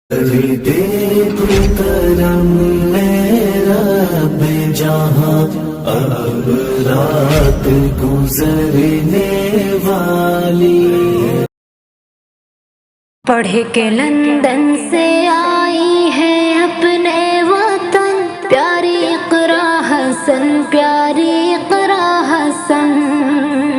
دے تو کرم میرا بے جہاں اب رات گزرنے والی. پڑھ کے لندن سے آئی ہے اپنے وطن پیاری اقرا حسن، پیاری اقرا حسن.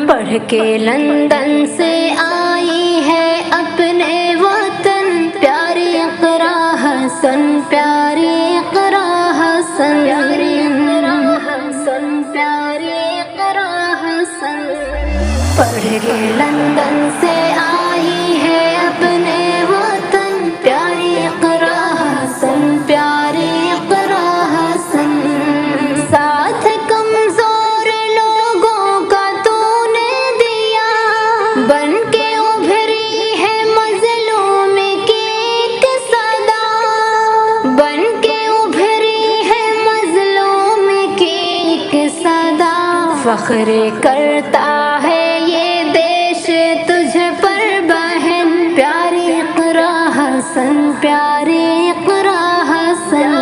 پڑھ کے لندن سے آئی ہے اپنے وطن پیاری اقرا حسن، پیاری اقرا حسن، پیاری اقرا حسن، پیاری اقرا حسن. پڑھ کے لندن سے آئی ہے اپنے وطن پیاری اقرا حسن، پیاری اقرا حسن. ساتھ کمزور لوگوں کا تو نے دیا، بن کے ابھری ہے مظلوم کی ایک صدا، بن کے ابھری ہے مظلوم کی ایک صدا. فخر کرتا ہے یہ دیش تجھ پر بہن پیاری اقرا حسن، پیاری اقرا حسن،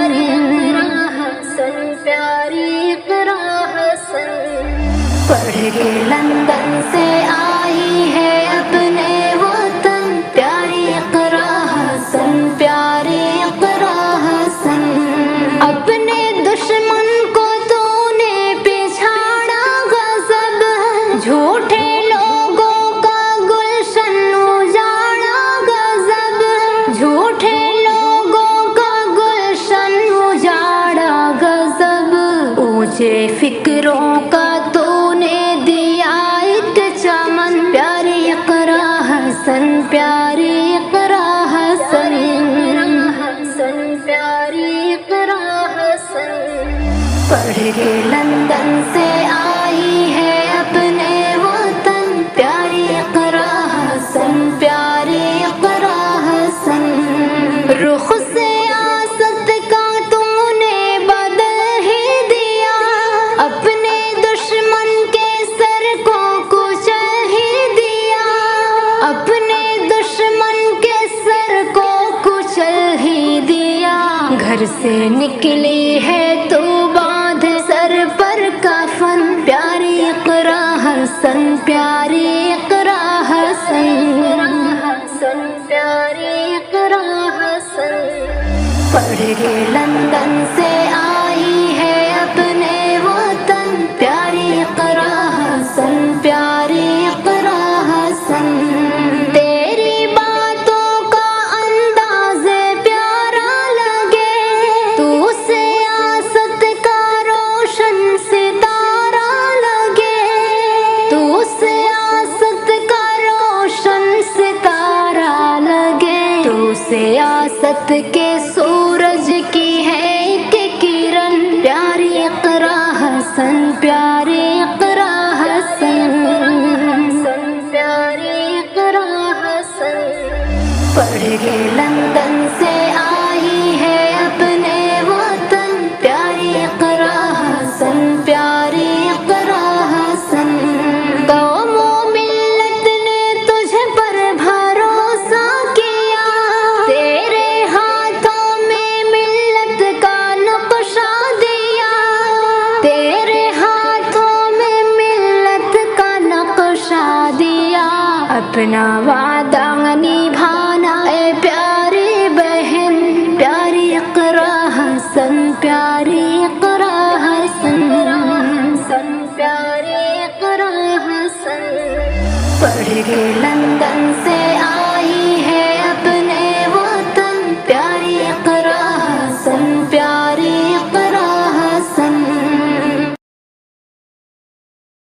پیاری اقرا حسن. پڑھ کے لندن سے آئی ہے اپنے وطن پیاری اقرا حسن، پیاری اقرا حسن. اپنے دشمن کو تو نے پچھاڑا غضب، جھوٹے لوگوں کا گلشن اجاڑا غضب، جھوٹے لوگوں کا گلشن اجاڑا غضب. اونچے فکروں کا تو نے دیا ایک چمن پیاری اقرا حسن، پیاری اقرا حسن، پیاری اقرا حسن. پڑھ کے لندن سے آئی ہے اپنے وطن پیاری اقرا حسن، پیاری اقرا حسن. رخ سیاست کا تو نے بدل ہی دیا، اپنے دشمن کے سر کو کچل ہی دیا، اپنے دشمن کے سر کو کچل ہی دیا. گھر سے نکلی ہے تو باندھ سر پر کفن پیاری اقرا حسن، پیاری اقرا حسن، پیاری اقرا حسن. پڑھ کے لندن سے آئی ہے اپنے وطن پیاری اقرا حسن، پیاری اقرا حسن. تیری باتوں کا انداز پیارا لگے، تو سیاست کا روشن ستارہ لگے، تو سیاست کا روشن ستارہ لگے. تو سیاست کے سورج کی ہے ایک کرن پیاری اقرا حسن، پیاری اقرا حسن، پیاری اقرا حسن. پڑھ کے لندن سے آئی ہے اپنے وطن پیاری اقرا حسن، پیاری اقرا حسن. قوم و ملت نے تجھ پر بھروسہ کیا، تیرے ہاتھوں میں ملت کا نقشہ دیا، تیرے ہاتھوں میں ملت کا نقشہ دیا. اپنا وعدہ نبھانا اے پیاری بہن پیاری اقرا حسن، پیاری اقرا حسن، پیاری اقرا حسن. پڑھ کے لندن سے